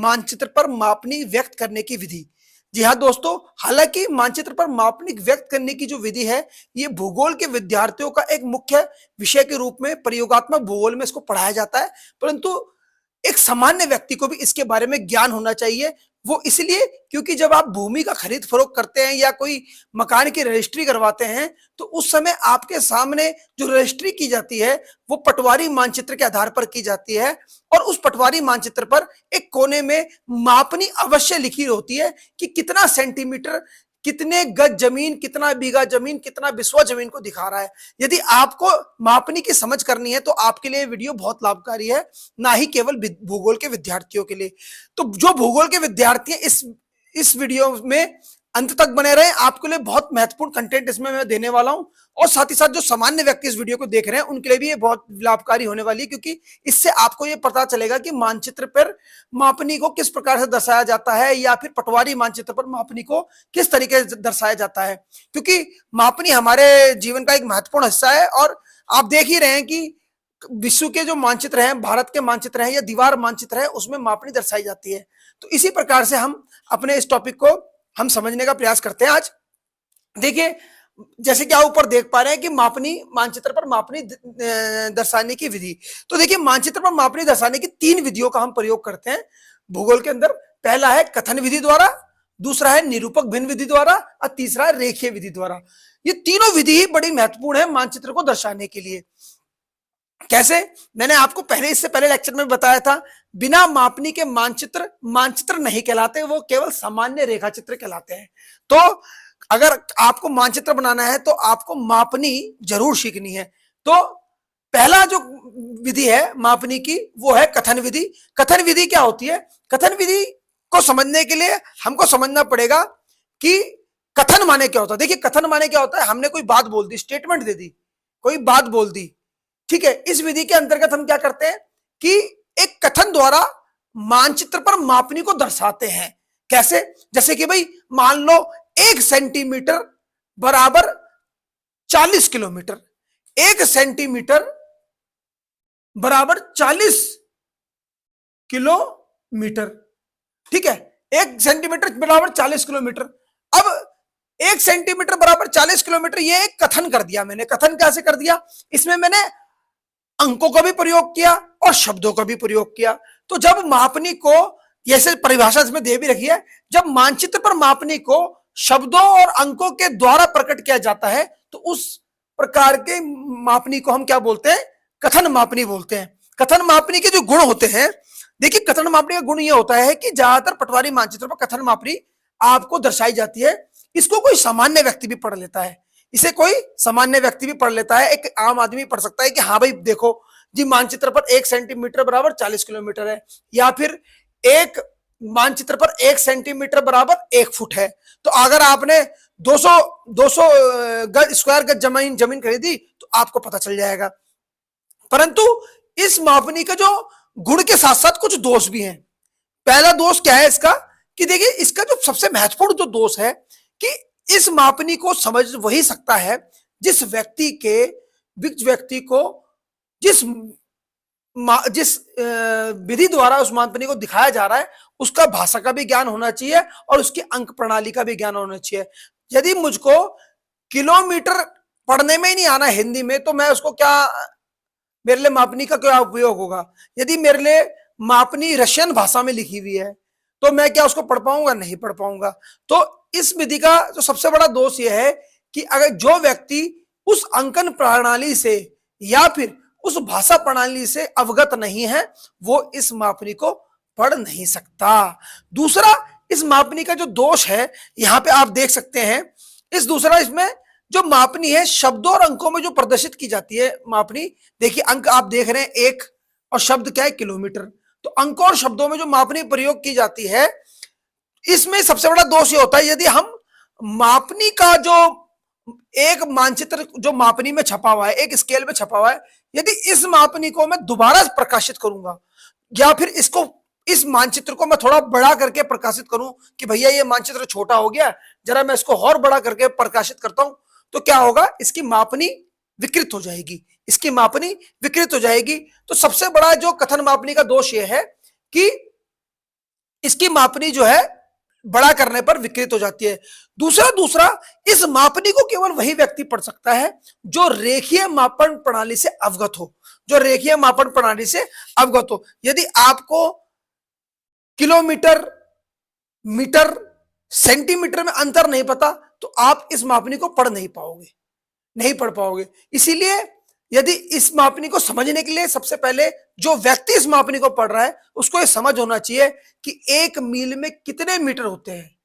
मानचित्र पर मापनी व्यक्त करने की विधि। जी हाँ दोस्तों, हालांकि मानचित्र पर मापनी व्यक्त करने की जो विधि है, ये भूगोल के विद्यार्थियों का एक मुख्य विषय के रूप में प्रयोगात्मक भूगोल में इसको पढ़ाया जाता है, परंतु एक सामान्य व्यक्ति को भी इसके बारे में ज्ञान होना चाहिए। वो इसलिए क्योंकि जब आप भूमि का खरीद फरोख्त करते हैं या कोई मकान की रजिस्ट्री करवाते हैं, तो उस समय आपके सामने जो रजिस्ट्री की जाती है वो पटवारी मानचित्र के आधार पर की जाती है, और उस पटवारी मानचित्र पर एक कोने में मापनी अवश्य लिखी होती है कि कितना सेंटीमीटर, कितने गज जमीन, कितना बीघा जमीन, कितना बिस्वा जमीन को दिखा रहा है। यदि आपको मापनी की समझ करनी है तो आपके लिए वीडियो बहुत लाभकारी है, ना ही केवल भूगोल के विद्यार्थियों के लिए। तो जो भूगोल के विद्यार्थी हैं, इस वीडियो में अंत तक बने रहे, आपके लिए बहुत महत्वपूर्ण कंटेंट इसमें मैं देने वाला हूं, और साथ ही साथ जो सामान्य व्यक्ति इस वीडियो को देख रहे हैं उनके लिए भी ये बहुत लाभकारी होने वाली है, क्योंकि इससे आपको ये पता चलेगा कि मानचित्र पर मापनी को किस प्रकार से दर्शाया जाता है, या फिर पटवारी मानचित्र पर मापनी को किस तरीके से दर्शाया जाता है। क्योंकि मापनी हमारे जीवन का एक महत्वपूर्ण हिस्सा है, और आप देख ही रहे हैं कि विश्व के जो मानचित्र हैं, भारत के मानचित्र हैं या दीवार मानचित्र है, उसमें मापनी दर्शाई जाती है। तो इसी प्रकार से हम अपने इस टॉपिक को हम समझने का प्रयास करते हैं आज। देखिए, जैसे कि आप ऊपर देख पा रहे हैं कि मापनी मानचित्र पर मापनी दर्शाने की विधि। तो देखिए, मानचित्र पर मापनी दर्शाने की 3 विधियों का हम प्रयोग करते हैं भूगोल के अंदर। पहला है कथन विधि द्वारा, दूसरा है निरूपक भिन्न विधि द्वारा, और तीसरा है रेखीय विधि द्वारा। ये तीनों विधि ही बड़ी महत्वपूर्ण है मानचित्र को दर्शाने के लिए। कैसे? मैंने आपको इससे पहले लेक्चर में बताया था, बिना मापनी के मानचित्र मानचित्र नहीं कहलाते, वो केवल सामान्य रेखा चित्र कहलाते हैं। तो अगर आपको मानचित्र बनाना है तो आपको मापनी जरूर सीखनी है। तो पहला जो विधि है मापनी की, वो है कथन विधि। कथन विधि क्या होती है? कथन विधि को समझने के लिए हमको समझना पड़ेगा कि कथन माने क्या होता है। देखिए, कथन माने क्या होता है, हमने कोई बात बोल दी, स्टेटमेंट दे दी, कोई बात बोल दी, ठीक है। इस विधि के अंतर्गत हम क्या करते हैं कि एक कथन द्वारा मानचित्र पर मापनी को दर्शाते हैं। कैसे? जैसे कि भाई मान लो 1 सेंटीमीटर बराबर 40 किलोमीटर, 1 सेंटीमीटर बराबर 40 किलोमीटर, ठीक है। 1 सेंटीमीटर बराबर 40 किलोमीटर। अब 1 सेंटीमीटर बराबर 40 किलोमीटर, ये एक कथन कर दिया मैंने। कथन कैसे कर दिया? इसमें मैंने अंकों का भी प्रयोग किया और शब्दों का भी प्रयोग किया। तो जब मापनी को, जैसे परिभाषा इसमें दे भी रखी है, जब मानचित्र पर मापनी को शब्दों और अंकों के द्वारा प्रकट किया जाता है, तो उस प्रकार के मापनी को हम क्या बोलते हैं? कथन मापनी बोलते हैं। कथन मापनी के जो गुण होते हैं, देखिए, कथन मापनी का गुण यह होता है कि ज्यादातर पटवारी मानचित्र पर कथन मापनी आपको दर्शाई जाती है। इसको कोई सामान्य व्यक्ति भी पढ़ लेता है, इसे कोई सामान्य व्यक्ति भी पढ़ लेता है, एक आम आदमी पढ़ सकता है कि हाँ भाई देखो जी, मानचित्र पर 1 सेंटीमीटर बराबर 40 किलोमीटर है, या फिर एक मानचित्र पर 1 सेंटीमीटर बराबर 1 फुट है। तो अगर आपने 200 गज स्क्वायर गज जमीन खरीदी तो आपको पता चल जाएगा। परंतु इस मापनी का जो गुण के साथ साथ कुछ दोष भी हैं। पहला दोष क्या है इसका कि देखिए, इसका जो सबसे महत्वपूर्ण जो दोष है कि इस मापनी को समझ वही सकता है जिस व्यक्ति को जिस विधि द्वारा उस मापनी को दिखाया जा रहा है, उसका भाषा का भी ज्ञान होना चाहिए और उसकी अंक प्रणाली का भी ज्ञान होना चाहिए। यदि मुझको किलोमीटर पढ़ने में ही नहीं आना हिंदी में, तो मैं उसको क्या, मेरे लिए मापनी का क्या उपयोग होगा? यदि मेरे लिए मापनी रशियन भाषा में लिखी हुई है तो मैं क्या उसको पढ़ पाऊंगा? नहीं पढ़ पाऊंगा। तो इस विधि का जो सबसे बड़ा दोष यह है कि अगर जो व्यक्ति उस अंकन प्रणाली से या फिर उस भाषा प्रणाली से अवगत नहीं है, वो इस मापनी को पढ़ नहीं सकता। दूसरा, इस मापनी का जो दोष है, यहां पे आप देख सकते हैं, इसमें जो मापनी है शब्दों और अंकों में जो प्रदर्शित की जाती है मापनी, देखिए अंक आप देख रहे हैं 1 और शब्द क्या है? किलोमीटर। तो अंकों और शब्दों में जो मापनी प्रयोग की जाती है, इसमें सबसे बड़ा दोष ये होता है, यदि हम मापनी का जो एक मानचित्र जो मापनी में छपा हुआ है, एक स्केल में छपा हुआ है, यदि इस मापनी को मैं दोबारा प्रकाशित करूंगा, या फिर इस मानचित्र को मैं थोड़ा बड़ा करके प्रकाशित करूं कि भैया ये मानचित्र छोटा हो गया, जरा मैं इसको और बड़ा करके प्रकाशित करता हूं, तो क्या होगा? इसकी मापनी विकृत हो जाएगी, इसकी मापनी विकृत हो जाएगी। तो सबसे बड़ा जो कथन मापनी का दोष यह है कि इसकी मापनी जो है बड़ा करने पर विकृत हो जाती है। दूसरा इस मापनी को केवल वही व्यक्ति पढ़ सकता है जो रेखीय मापन प्रणाली से अवगत हो, जो रेखीय मापन प्रणाली से अवगत हो। यदि आपको किलोमीटर, मीटर, सेंटीमीटर में अंतर नहीं पता तो आप इस मापनी को पढ़ नहीं पाओगे, नहीं पढ़ पाओगे। इसीलिए यदि इस मापनी को समझने के लिए सबसे पहले जो व्यक्ति इस मापनी को पढ़ रहा है उसको ये समझ होना चाहिए कि 1 मील में कितने मीटर होते हैं।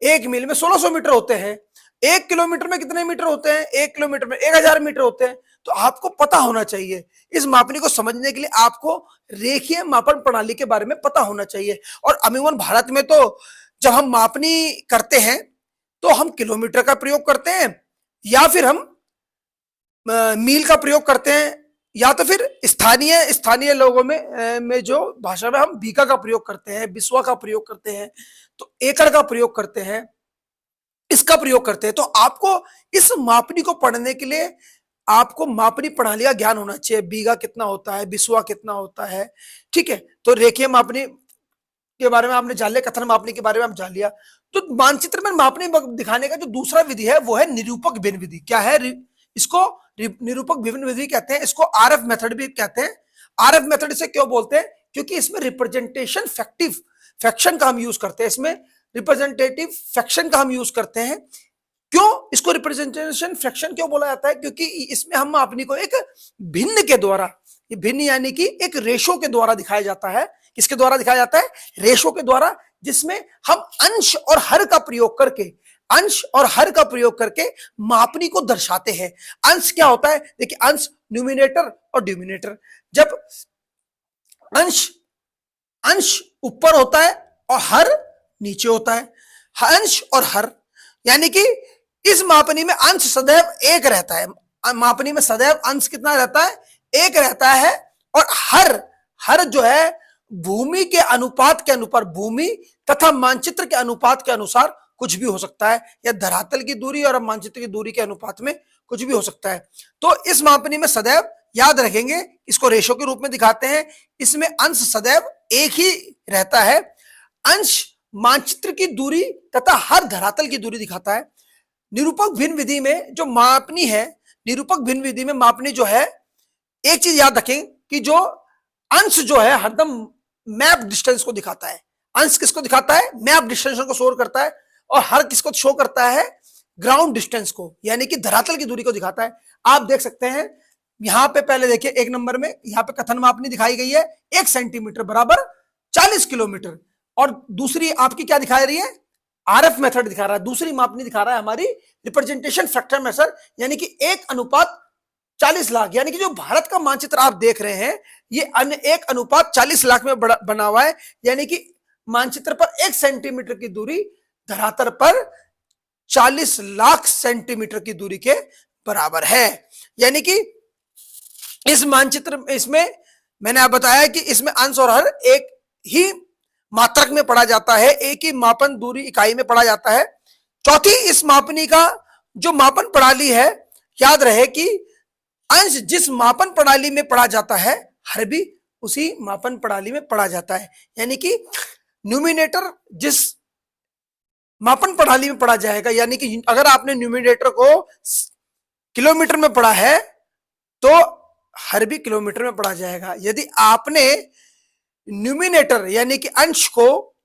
1 मील में 1600 मीटर होते हैं। 1 किलोमीटर में कितने मीटर होते हैं? 1 किलोमीटर में 1000 मीटर होते हैं। तो आपको पता होना चाहिए, इस मापनी को समझने के लिए आपको रेखीय मापन प्रणाली के बारे में पता होना चाहिए। और अमूमन भारत में तो जब हम मापनी करते हैं तो हम किलोमीटर का प्रयोग करते हैं, या फिर हम मील का प्रयोग करते हैं, या तो फिर स्थानीय लोगों में जो भाषा में हम बीघा का प्रयोग करते हैं, बिस्वा का प्रयोग करते हैं, तो एकड़ का प्रयोग करते हैं, इसका प्रयोग करते हैं। तो आपको इस मापनी को पढ़ने के लिए आपको मापनी प्रणाली का ज्ञान होना चाहिए। बीघा कितना होता है, बिस्वा कितना होता है, ठीक है। तो रेखीय मापनी के बारे में आपने जान लिया, कथन मापनी के बारे में आप जान लिया। तो मानचित्र में मापनी दिखाने का जो दूसरा विधि है वो है निरूपक भिन्न विधि। क्या है? इसको निरूपक भिन्न विधि कहते हैं, इसको आरएफ मेथड भी कहते हैं। आरएफ मेथड से क्यों बोलते हैं? क्योंकि इसमें रिप्रेजेंटेशन फ्रैक्शन का हम यूज करते हैं, इसमें रिप्रेजेंटेटिव फ्रैक्शन का हम यूज करते हैं। क्यों इसको रिप्रेजेंटेशन फ्रैक्शन क्यों बोला जाता है? क्योंकि इसमें हम मापनी को एक भिन्न के द्वारा, ये भिन्न यानी कि एक रेशो के द्वारा दिखाया जाता है। किसके द्वारा दिखाया जाता है? रेशो के द्वारा, जिसमें हम अंश और हर का प्रयोग करके मापनी को दर्शाते हैं। अंश क्या होता है? देखिए, अंश न्यूमिनेटर और डिनोमिनेटर। जब अंश ऊपर होता है और हर नीचे होता है, अंश और हर, यानी कि इस मापनी में अंश सदैव एक रहता है। मापनी में सदैव अंश कितना रहता है? एक रहता है। और हर जो है भूमि के अनुपात के अनुसार, भूमि तथा मानचित्र के अनुपात के अनुसार कुछ भी हो सकता है, या धरातल की दूरी और मानचित्र की दूरी के अनुपात में कुछ भी हो सकता है। तो इस मापनी में सदैव, याद रखेंगे, इसको रेशो के रूप में दिखाते हैं। इसमें अंश सदैव एक ही रहता है। अंश मानचित्र की दूरी तथा हर धरातल की दूरी दिखाता है। निरूपक भिन्न विधि में जो मापनी है, निरूपक भिन्न विधि में मापनी जो है, एक चीज याद रखें कि जो अंश जो है हरदम मैप डिस्टेंस को दिखाता है। अंश किसको दिखाता है? मैप डिस्टेंस को शो करता है। और हर किसको शो करता है? ग्राउंड डिस्टेंस को, यानी कि धरातल की दूरी को दिखाता है। आप देख सकते हैं यहां पे, पहले देखिए 1 नंबर में यहां पे कथन मापनी दिखाई गई है, 1 सेंटीमीटर बराबर 40 किलोमीटर। और दूसरी आपकी क्या दिखा रही है? आरएफ मेथड दिखा रहा है। दूसरी मापनी दिखा रहा है हमारी रिप्रेजेंटेशन फैक्टर मेथड, यानी कि 1:40 लाख। यानी कि जो भारत का मानचित्र आप देख रहे हैं ये 1:40 लाख में बना हुआ है। यानी कि मानचित्र पर 1 सेंटीमीटर की दूरी धरातल पर 40 लाख सेंटीमीटर की दूरी के बराबर है। यानी कि इस मानचित्र, इसमें मैंने आप बताया कि इसमें अंश और हर एक ही मात्रक में पढ़ा जाता है, एक ही मापन दूरी इकाई में पढ़ा जाता है। चौथी, इस मापनी का जो मापन प्रणाली है, याद रहे कि अंश जिस मापन प्रणाली में पढ़ा जाता है, हर भी उसी मापन प्रणाली में पढ़ा जाता है। यानी कि न्यूमिनेटर जिस मापन प्रणाली में पढ़ा जाएगा, यानी कि अगर आपने न्यूमिनेटर को किलोमीटर में पढ़ा है तो हर भी किलोमीटर में पढ़ा जाएगा। यदि आपने न्यूमिनेटर यानी कि अंश को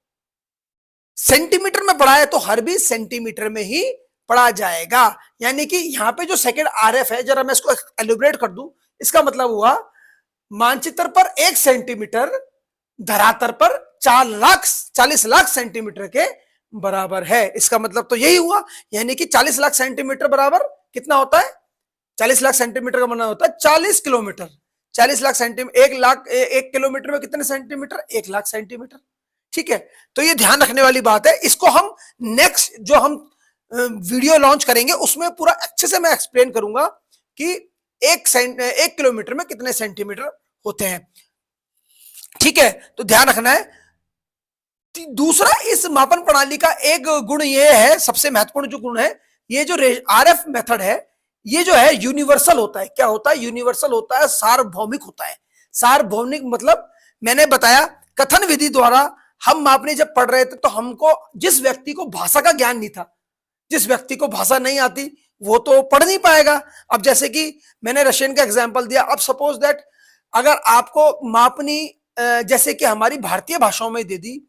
सेंटीमीटर में पढ़ा है तो हर भी सेंटीमीटर में ही पढ़ा जाएगा। यानी कि यहां पे जो सेकंड आरएफ है, जरा मैं इसको एलिब्रेट कर दूं, इसका मतलब हुआ मानचित्र पर 1 सेंटीमीटर धरातल पर 40 लाख सेंटीमीटर के बराबर है। इसका मतलब तो यही हुआ, यानी कि 40 लाख सेंटीमीटर बराबर कितना होता है? 40 लाख सेंटीमीटर का बना होता है 40 किलोमीटर। 40 लाख सेंटीमीटर, 1 किलोमीटर में कितने सेंटीमीटर? 1 लाख सेंटीमीटर। ठीक है, तो ये ध्यान रखने वाली बात है। इसको हम नेक्स्ट जो हम वीडियो लॉन्च करेंगे उसमें पूरा अच्छे से मैं एक्सप्लेन करूंगा कि 1 किलोमीटर में कितने सेंटीमीटर होते हैं। ठीक है, तो ध्यान रखना है। दूसरा, इस मापन प्रणाली का एक गुण ये है, सबसे महत्वपूर्ण जो गुण है, ये जो आरएफ मेथड है, ये जो है यूनिवर्सल होता है। क्या होता है? यूनिवर्सल होता है, सार्वभौमिक होता है। सार्वभौमिक मतलब मैंने बताया कथन विधि द्वारा हम मापनी जब पढ़ रहे थे तो हमको जिस व्यक्ति को भाषा का ज्ञान नहीं था, जिस व्यक्ति को भाषा नहीं आती वो तो पढ़ नहीं पाएगा। अब जैसे कि मैंने रशियन का एग्जांपल दिया, अब सपोज दैट अगर आपको मापनी जैसे कि हमारी भारतीय भाषाओं में दे दी,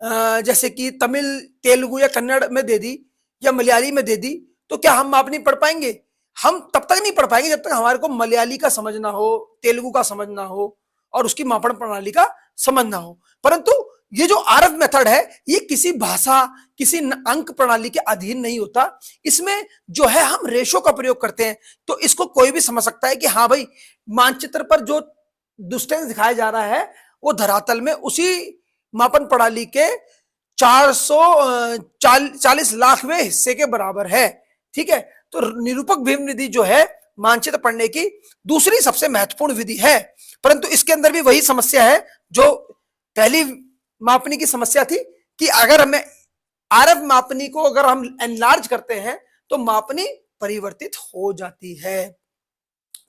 जैसे कि तमिल, तेलुगु या कन्नड़ में दे दी या मलयाली में दे दी, तो क्या हम मापनी पढ़ पाएंगे? हम तब तक नहीं पढ़ पाएंगे जब तक हमारे को मलयाली का समझना हो, तेलुगु का समझना हो और उसकी मापन प्रणाली का समझना हो। परंतु ये जो आरव मेथड है ये किसी भाषा, किसी अंक प्रणाली के अधीन नहीं होता। इसमें जो है हम रेशो का प्रयोग करते हैं, तो इसको कोई भी समझ सकता है कि हाँ भाई मानचित्र पर जो डिस्टेंस दिखाया जा रहा है वो धरातल में उसी मापन प्रणाली के 440 लाखवें हिस्से के बराबर है। ठीक है, तो निरूपक भीम विधि जो है मानचित्र पढ़ने की दूसरी सबसे महत्वपूर्ण विधि है, परंतु इसके अंदर भी वही समस्या है जो पहली मापनी की समस्या थी कि अगर हमें आरव मापनी को अगर हम एनलार्ज करते हैं तो मापनी परिवर्तित हो जाती है।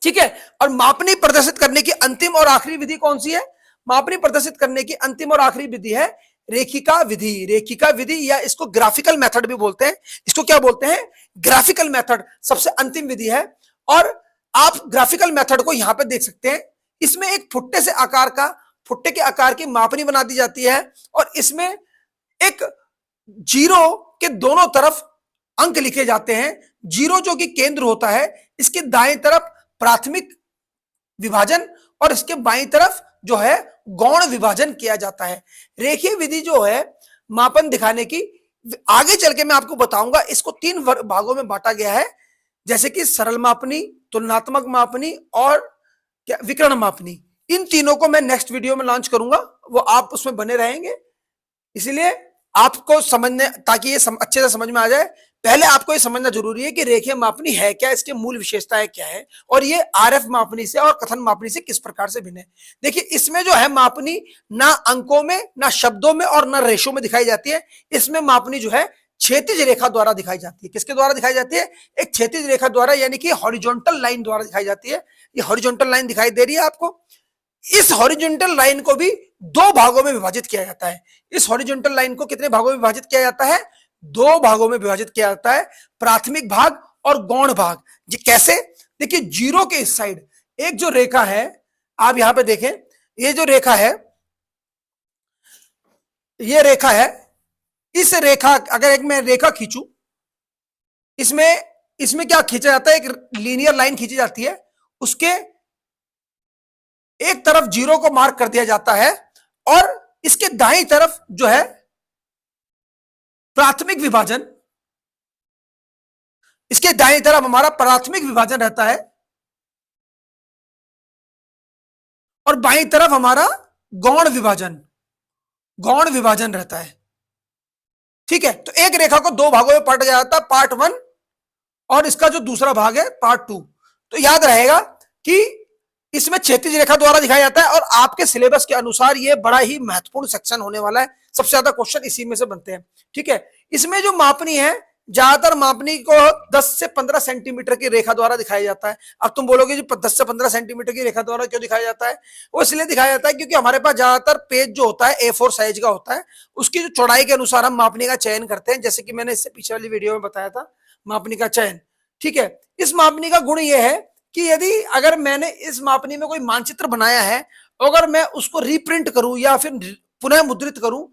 ठीक है, और मापनी प्रदर्शित करने की अंतिम और आखिरी विधि कौन सी है? मापनी प्रदर्शित करने की अंतिम और आखिरी विधि है रेखिका विधि। रेखिका विधि या इसको ग्राफिकल मेथड भी बोलते हैं। इसको क्या बोलते हैं? ग्राफिकल मेथड सबसे अंतिम विधि है। और आप ग्राफिकल मेथड को यहां पे देख सकते हैं। इसमें एक फुट्टे से आकार का, फुट्टे के आकार की मापनी बना दी जाती है और इसमें एक जीरो के दोनों तरफ अंक लिखे जाते हैं। जीरो जो कि केंद्र होता है, इसके दाएं तरफ प्राथमिक विभाजन और इसके बाईं तरफ जो है गौण विभाजन किया जाता है। रेखीय विधि जो है मापन दिखाने की, आगे चल के मैं आपको बताऊंगा, इसको 3 भागों में बांटा गया है, जैसे कि सरल मापनी, तुलनात्मक मापनी और क्या विकर्ण मापनी। इन तीनों को मैं नेक्स्ट वीडियो में लॉन्च करूंगा, वो आप उसमें बने रहेंगे। इसलिए आपको समझने, ताकि ये अच्छे से समझ में आ जाए, पहले आपको ये समझना जरूरी है कि रेखीय मापनी है क्या, इसके मूल विशेषताएं क्या है और ये आरएफ मापनी से और कथन मापनी से किस प्रकार से भिन्न है। देखिए इसमें जो है मापनी ना अंकों में, ना शब्दों में और ना रेशो में दिखाई जाती है। इसमें मापनी जो है क्षैतिज रेखा द्वारा दिखाई जाती है। किसके द्वारा दिखाई जाती है? एक क्षैतिज रेखा द्वारा, यानी कि हॉरिजॉन्टल लाइन द्वारा दिखाई जाती है। ये हॉरिजॉन्टल लाइन दिखाई दे रही है आपको। इस हॉरिजॉन्टल लाइन को भी 2 भागों में विभाजित किया जाता है। इस हॉरिजॉन्टल लाइन को कितने भागों में विभाजित किया जाता है? 2 भागों में विभाजित किया जाता है, प्राथमिक भाग और गौण भाग। ये कैसे? देखिए जीरो के इस साइड एक जो रेखा है, आप यहां पे देखें, ये जो रेखा है, ये रेखा है। इस रेखा, अगर एक मैं रेखा खींचूं, इसमें क्या खींचा जाता है? एक लीनियर लाइन खींची जाती है, उसके एक तरफ जीरो को मार्क कर दिया जाता है और इसके दाईं तरफ जो है प्राथमिक विभाजन, इसके दाईं तरफ हमारा प्राथमिक विभाजन रहता है और बाईं तरफ हमारा गौण विभाजन रहता है। ठीक है, तो एक रेखा को 2 भागों में बांटा जाता है, पार्ट 1 और इसका जो दूसरा भाग है पार्ट 2। तो याद रहेगा कि इसमें क्षैतिज रेखा द्वारा दिखाया जाता है और आपके सिलेबस के अनुसार ये बड़ा ही महत्वपूर्ण सेक्शन होने वाला है। सबसे ज्यादा क्वेश्चन इसी में से बनते हैं। ठीक है, इसमें जो मापनी है, ज्यादातर मापनी को 10 से 15 सेंटीमीटर की रेखा द्वारा दिखाया जाता है। अब तुम बोलोगे जी 10 से 15 सेंटीमीटर की रेखा द्वारा क्यों दिखाया जाता है? वो इसलिए दिखाया जाता है क्योंकि हमारे पास ज्यादातर पेज जो होता है A4 साइज का होता है, उसकी जो चौड़ाई के अनुसार हम मापनी का चयन करते हैं, जैसे कि मैंने इससे पीछे वाली वीडियो में बताया था मापनी का चयन। ठीक है, इस मापनी का गुण यह है कि यदि अगर मैंने इस मापनी में कोई मानचित्र बनाया है, अगर मैं उसको रीप्रिंट करूं या फिर पुनः मुद्रित करूं,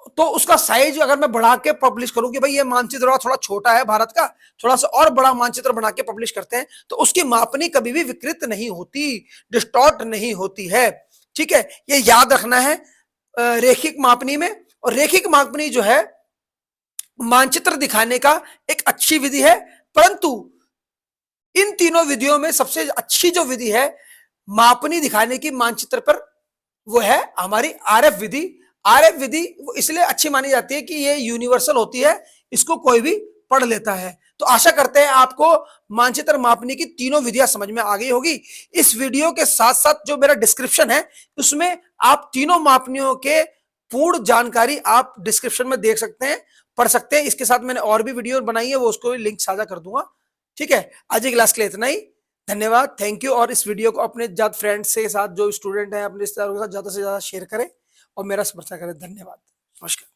तो उसका साइज अगर मैं बढ़ा के पब्लिश करूं कि भाई ये मानचित्र थोड़ा छोटा है भारत का, थोड़ा सा और बड़ा मानचित्र बना के पब्लिश करते हैं, तो उसकी मापनी कभी भी विकृत नहीं होती, डिस्टॉर्ट नहीं होती है। ठीक है, ये याद रखना है रेखिक मापनी में। और रेखिक मापनी जो है मानचित्र दिखाने का एक अच्छी विधि है, परंतु इन तीनों विधियों में सबसे अच्छी जो विधि है मापनी दिखाने की मानचित्र पर, वो है हमारी आरएफ विधि। आरएफ विधि इसलिए अच्छी मानी जाती है कि ये यूनिवर्सल होती है, इसको कोई भी पढ़ लेता है। तो आशा करते हैं आपको मानचित्र मापनी की तीनों विधियां समझ में आ गई होगी। इस वीडियो के साथ साथ जो मेरा डिस्क्रिप्शन है, उसमें आप तीनों मापनियों के पूर्ण जानकारी आप डिस्क्रिप्शन में देख सकते हैं, पढ़ सकते हैं। इसके साथ मैंने और भी वीडियो बनाई है, वो उसको भी लिंक साझा कर दूंगा। ठीक है, आज की क्लास के लिए इतना ही। धन्यवाद, थैंक यू। और इस वीडियो को अपने ज्यादा फ्रेंड्स के साथ, जो स्टूडेंट हैं, अपने रिश्तेदारों के साथ ज्यादा से ज्यादा शेयर करें और मेरा समर्थन करें। धन्यवाद। नमस्कार।